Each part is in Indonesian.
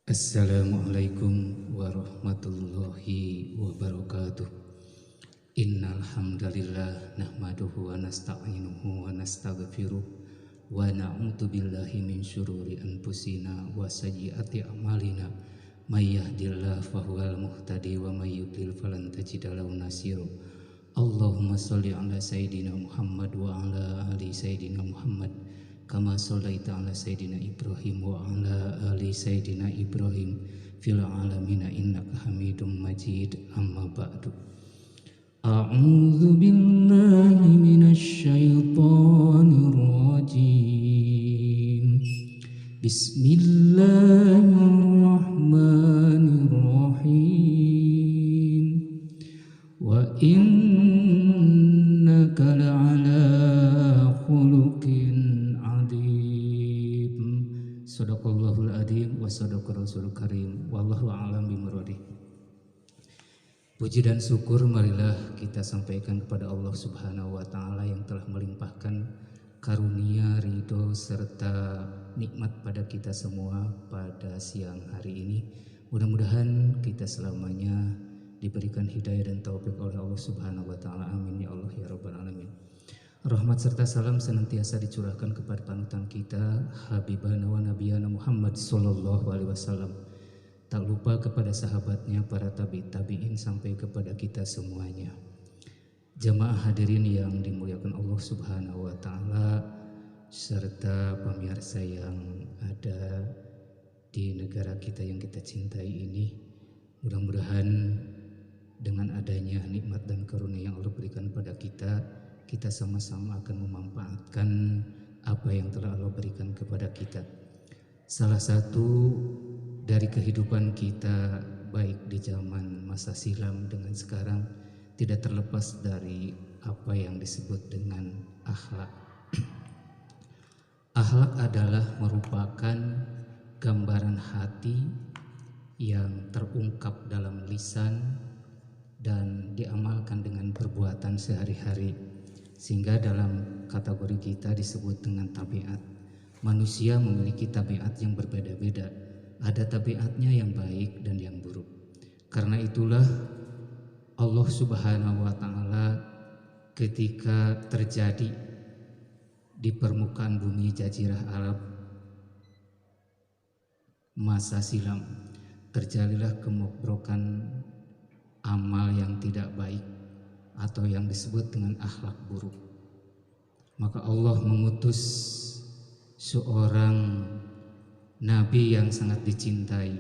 Assalamualaikum warahmatullahi wabarakatuh. Innal hamdalillah nahmaduhu wa nasta'inuhu wa nastaghfiruh wa na'udzu billahi min syururi anfusina wa sayyiati a'malina. May yahdihillahu fahuwal muhtadi wa may yudlil falan tajida lahu nasira. Allahumma shalli ala sayidina Muhammad wa ala ali sayidina Muhammad kama shallaita ala sayidina Ibrahim wa ala ali sayidina Ibrahim fil alamin innaka Hamidum Majid. Amma ba'du. A'udzu billahi minasy syaithanir rajim. Bismillahirrahmanirrahim. Wa innaka la'ala khuluqin adzim. Shadaqallahul adzim wa shadaqa rasulul karim. Wallahu a'lam bimuradi. Puji dan syukur marilah kita sampaikan kepada Allah Subhanahu wa taala yang telah melimpahkan karunia, ridho serta nikmat pada kita semua pada siang hari ini. Mudah-mudahan kita selamanya diberikan hidayah dan taufik oleh Allah Subhanahu wa taala. Amin ya Allah ya rabbal alamin. Rahmat serta salam senantiasa dicurahkan kepada panutan kita Habibana wa Nabiyana Muhammad sallallahu alaihi wasallam. Tak lupa kepada sahabatnya, para tabi'in sampai kepada kita semuanya. Jamaah hadirin yang dimuliakan Allah Subhanahu wa taala serta pemirsa yang ada di negara kita yang kita cintai ini. Mudah-mudahan dengan adanya nikmat dan karunia yang Allah berikan pada kita, kita sama-sama akan memanfaatkan apa yang telah Allah berikan kepada kita. Salah satu dari kehidupan kita baik di zaman masa silam dengan sekarang tidak terlepas dari apa yang disebut dengan akhlak. Akhlak adalah merupakan gambaran hati yang terungkap dalam lisan dan diamalkan dengan perbuatan sehari-hari, sehingga dalam kategori kita disebut dengan tabiat. Manusia memiliki tabiat yang berbeda-beda. Ada tabiatnya yang baik dan yang buruk. Karena itulah Allah Subhanahu wa taala ketika terjadi di permukaan bumi Jazirah Arab masa silam, terjadilah kemobrokan amal yang tidak baik atau yang disebut dengan akhlak buruk. Maka Allah mengutus seorang Nabi yang sangat dicintai,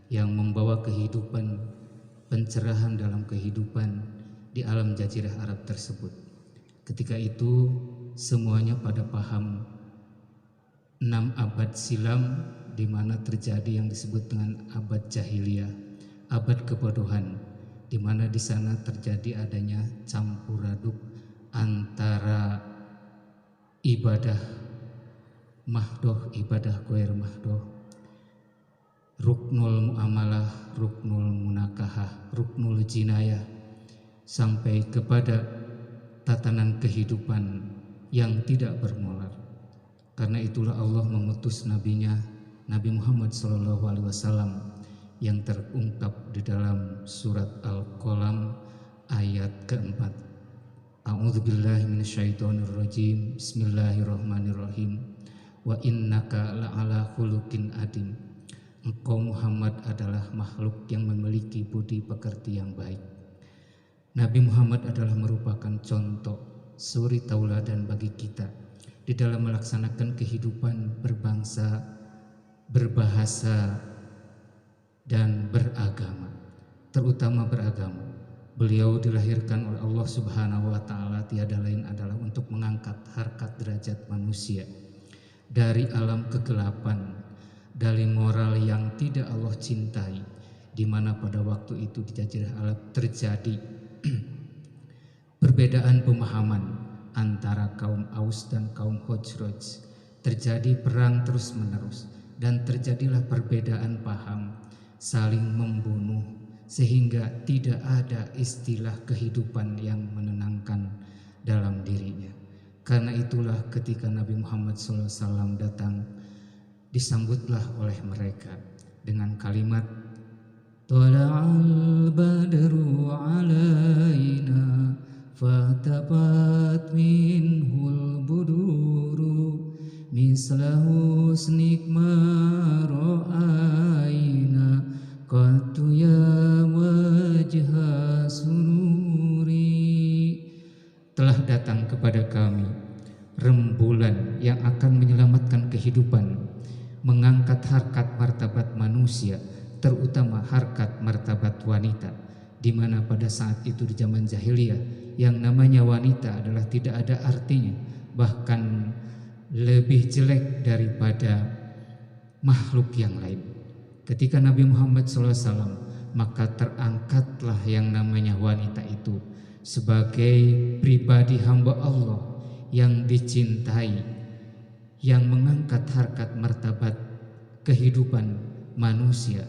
yang membawa kehidupan, pencerahan dalam kehidupan di alam Jazirah Arab tersebut. Ketika itu semuanya pada paham 6 abad silam di mana terjadi yang disebut dengan abad jahiliyah, abad kebodohan, di mana di sana terjadi adanya campur aduk antara ibadah mahdoh, ibadah ghair mahdoh, ruknul muamalah, ruknul munakahah, ruknul jinayah, sampai kepada tatanan kehidupan yang tidak bermolar. Karena itulah Allah mengutus nabinya Nabi Muhammad SAW yang terungkap di dalam surat Al-Qalam ayat keempat. A'udzubillahi minasyaitonirrajim. Bismillahirrahmanirrahim. Wa innaka la'ala khuluqin adim. Engkau Muhammad adalah makhluk yang memiliki budi pekerti yang baik. Nabi Muhammad adalah merupakan contoh suri tauladan bagi kita di dalam melaksanakan kehidupan berbangsa, berbahasa dan beragama, terutama beragama. Beliau dilahirkan oleh Allah Subhanahu wa taala tiada lain adalah untuk mengangkat harkat derajat manusia dari alam kegelapan, dari moral yang tidak Allah cintai, di mana pada waktu itu di Jazirah Arab terjadi perbedaan pemahaman antara kaum Aus dan kaum Khazraj. Terjadi perang terus-menerus dan terjadilah perbedaan paham, saling membunuh, sehingga tidak ada istilah kehidupan yang menenangkan dalam dirinya. Karena itulah ketika Nabi Muhammad SAW datang, disambutlah oleh mereka dengan kalimat Tala'al badru alaina fatabat minhul buduru misla husnik ma ra'aina qattu ya wajha sururi. Telah datang kepada kami rembulan yang akan menyelamatkan kehidupan, mengangkat harkat martabat manusia, terutama harkat martabat wanita, di mana pada saat itu di zaman jahiliyah yang namanya wanita adalah tidak ada artinya, bahkan lebih jelek daripada makhluk yang lain. Ketika Nabi Muhammad SAW, maka terangkatlah yang namanya wanita itu sebagai pribadi hamba Allah yang dicintai, yang mengangkat harkat martabat kehidupan manusia.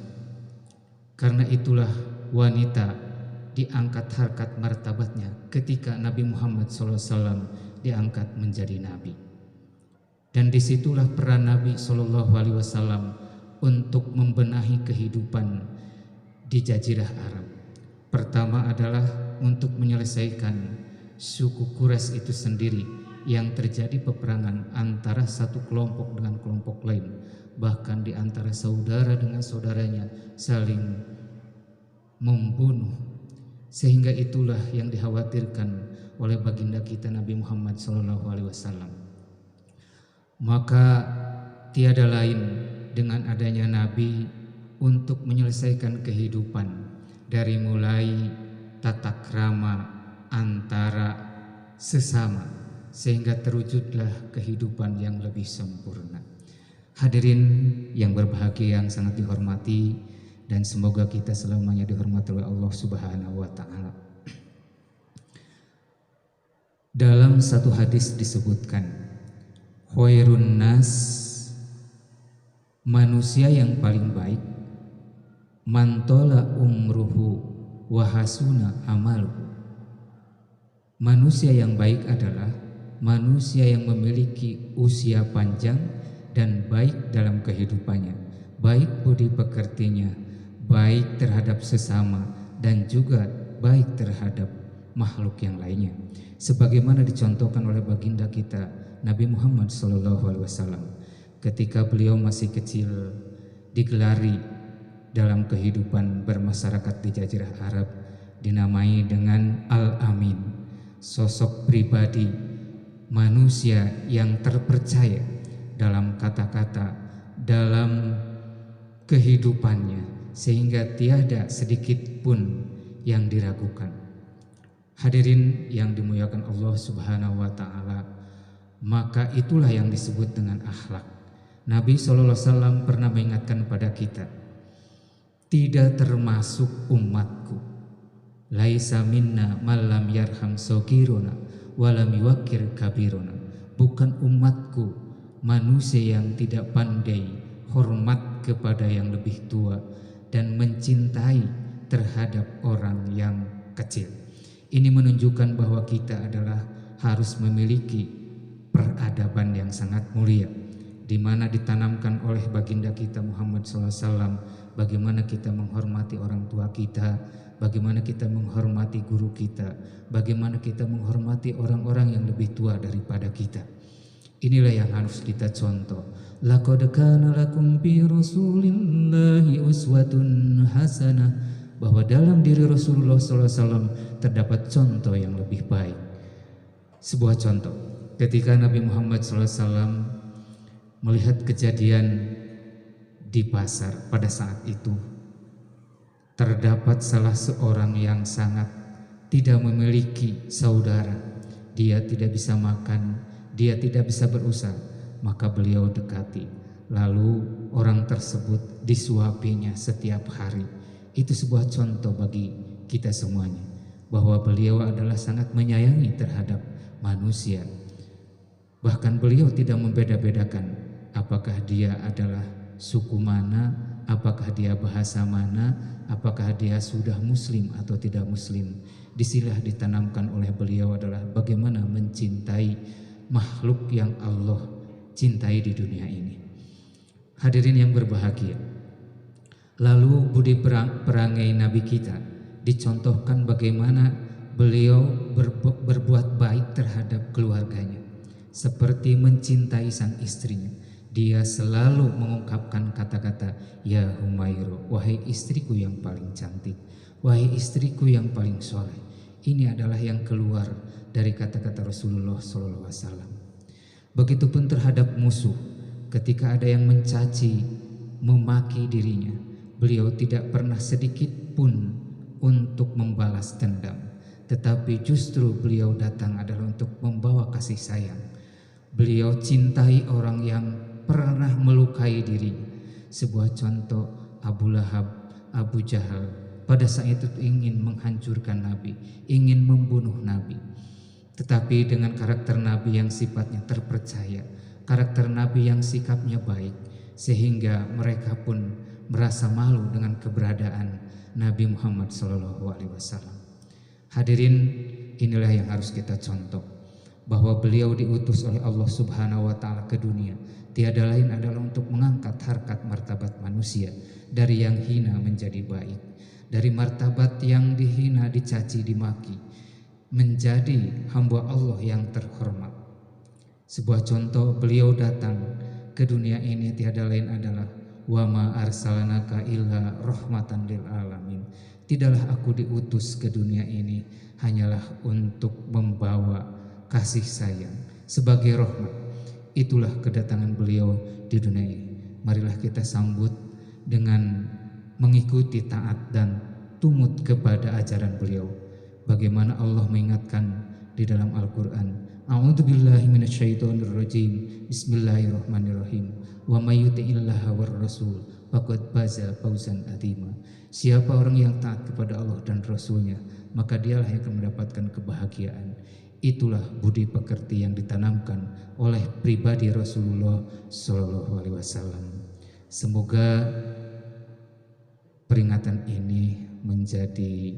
Karena itulah wanita diangkat harkat martabatnya ketika Nabi Muhammad SAW diangkat menjadi nabi. Dan disitulah peran Nabi SAW untuk membenahi kehidupan di Jazirah Arab. Pertama adalah untuk menyelesaikan suku Quraisy itu sendiri yang terjadi peperangan antara satu kelompok dengan kelompok lain, bahkan di antara saudara dengan saudaranya saling membunuh. Sehingga itulah yang dikhawatirkan oleh baginda kita Nabi Muhammad SAW. Maka tiada lain dengan adanya Nabi untuk menyelesaikan kehidupan dari mulai tata krama antara sesama, sehingga terwujudlah kehidupan yang lebih sempurna. Hadirin yang berbahagia yang sangat dihormati, dan semoga kita selamanya dihormati oleh Allah Subhanahu wa Ta'ala. Dalam satu hadis disebutkan, khairun nas, manusia yang paling baik, mantola umruhu wahasuna amaluhu. Manusia yang baik adalah manusia yang memiliki usia panjang dan baik dalam kehidupannya, baik budi pekertinya, baik terhadap sesama, dan juga baik terhadap makhluk yang lainnya, sebagaimana dicontohkan oleh baginda kita Nabi Muhammad SAW ketika beliau masih kecil, digelari dalam kehidupan bermasyarakat di Jazirah Arab dinamai dengan Al-Amin, sosok pribadi manusia yang terpercaya dalam kata-kata, dalam kehidupannya, sehingga tiada sedikit pun yang diragukan. Hadirin yang dimuliakan Allah Subhanahu wa Ta'ala, maka itulah yang disebut dengan akhlak. Nabi SAW pernah mengingatkan pada kita, tidak termasuk umatku, laisa minna malam yarham sogiruna walam yuwakir kabiruna. Bukan umatku manusia yang tidak pandai hormat kepada yang lebih tua dan mencintai terhadap orang yang kecil. Ini menunjukkan bahwa kita adalah harus memiliki peradaban yang sangat mulia, di mana ditanamkan oleh baginda kita Muhammad SAW, bagaimana kita menghormati orang tua kita, bagaimana kita menghormati guru kita, bagaimana kita menghormati orang-orang yang lebih tua daripada kita. Inilah yang harus kita contoh. Laqad kana lakum fi Rasulillahi uswatun hasanah, bahwa dalam diri Rasulullah SAW terdapat contoh yang lebih baik. Sebuah contoh, ketika Nabi Muhammad SAW melihat kejadian di pasar pada saat itu, terdapat salah seorang yang sangat tidak memiliki saudara. Dia tidak bisa makan, dia tidak bisa berusaha, maka beliau dekati. Lalu orang tersebut disuapinya setiap hari. Itu sebuah contoh bagi kita semuanya, bahwa beliau adalah sangat menyayangi terhadap manusia. Bahkan beliau tidak membeda-bedakan apakah dia adalah suku mana, apakah dia bahasa mana, apakah dia sudah muslim atau tidak muslim. Disilah ditanamkan oleh beliau adalah bagaimana mencintai makhluk yang Allah cintai di dunia ini. Hadirin yang berbahagia, Lalu budi perangai Nabi kita dicontohkan bagaimana beliau berbuat baik terhadap keluarganya, seperti mencintai sang istrinya. Dia selalu mengungkapkan kata-kata, "Ya Humairo, wahai istriku yang paling cantik, wahai istriku yang paling soleh." Ini adalah yang keluar dari kata-kata Rasulullah SAW. Begitupun terhadap musuh, ketika ada yang mencaci, memaki dirinya, beliau tidak pernah sedikit pun untuk membalas dendam, tetapi justru beliau datang adalah untuk membawa kasih sayang. Beliau cintai orang yang pernah melukai dirinya. Sebuah contoh, Abu Lahab, Abu Jahal pada saat itu ingin menghancurkan Nabi, ingin membunuh Nabi. Tetapi dengan karakter Nabi yang sifatnya terpercaya, karakter Nabi yang sikapnya baik, sehingga mereka pun merasa malu dengan keberadaan Nabi Muhammad SAW. Hadirin, inilah yang harus kita contoh, bahwa beliau diutus oleh Allah Subhanahu wa Ta'ala ke dunia tiada lain adalah untuk mengangkat harkat martabat manusia dari yang hina menjadi baik, dari martabat yang dihina, dicaci, dimaki, menjadi hamba Allah yang terhormat. Sebuah contoh, beliau datang ke dunia ini tiada lain adalah wa ma arsalnaka illa rahmatan lil alamin. Tidaklah aku diutus ke dunia ini hanyalah untuk membawa kasih sayang sebagai rahmat. Itulah kedatangan beliau di dunia ini. Marilah kita sambut dengan mengikuti taat dan tumut kepada ajaran beliau. Bagaimana Allah mengingatkan di dalam Al-Quran, A'udzubillahi minasyaitonirrajim, Bismillahirrahmanirrahim, wa may yuti'illaha war rasul faqad faza fawzan adzima. Siapa orang yang taat kepada Allah dan Rasulnya, maka dialah yang akan mendapatkan kebahagiaan. Itulah budi pekerti yang ditanamkan oleh pribadi Rasulullah SAW. Semoga peringatan ini menjadi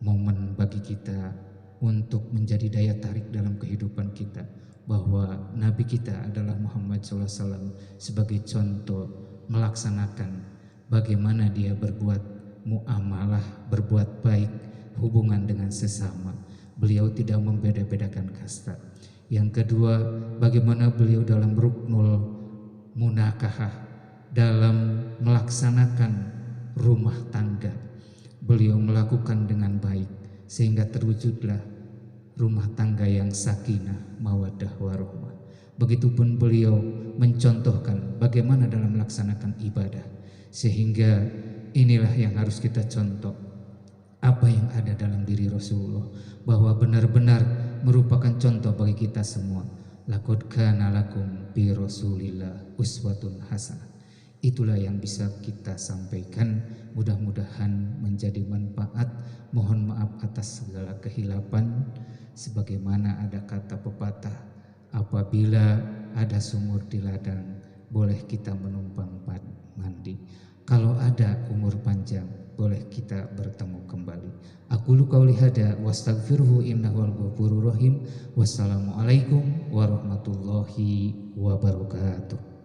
momen bagi kita untuk menjadi daya tarik dalam kehidupan kita, bahwa Nabi kita adalah Muhammad SAW sebagai contoh melaksanakan bagaimana dia berbuat muamalah, berbuat baik, hubungan dengan sesama. Beliau tidak membeda-bedakan kasta. Yang kedua, bagaimana beliau dalam ruknul munakahah, dalam melaksanakan rumah tangga, beliau melakukan dengan baik sehingga terwujudlah rumah tangga yang sakinah, mawaddah, warahmah. Begitupun beliau mencontohkan bagaimana dalam melaksanakan ibadah, sehingga inilah yang harus kita contoh, apa yang ada dalam diri Rasulullah, bahwa benar-benar merupakan contoh bagi kita semua. Laqad kana lakum bi Rasulillah uswatun hasanah. Itulah yang bisa kita sampaikan, mudah-mudahan menjadi manfaat. Mohon maaf atas segala kehilapan. Sebagaimana ada kata pepatah, apabila ada sumur di ladang, boleh kita menumpang mandi. Kalau ada umur panjang, boleh kita bertemu kembali. Aqulu qauli hada wastaghfiruhu innahu al-ghafurur rahim. Wassalamualaikum warahmatullahi wabarakatuh.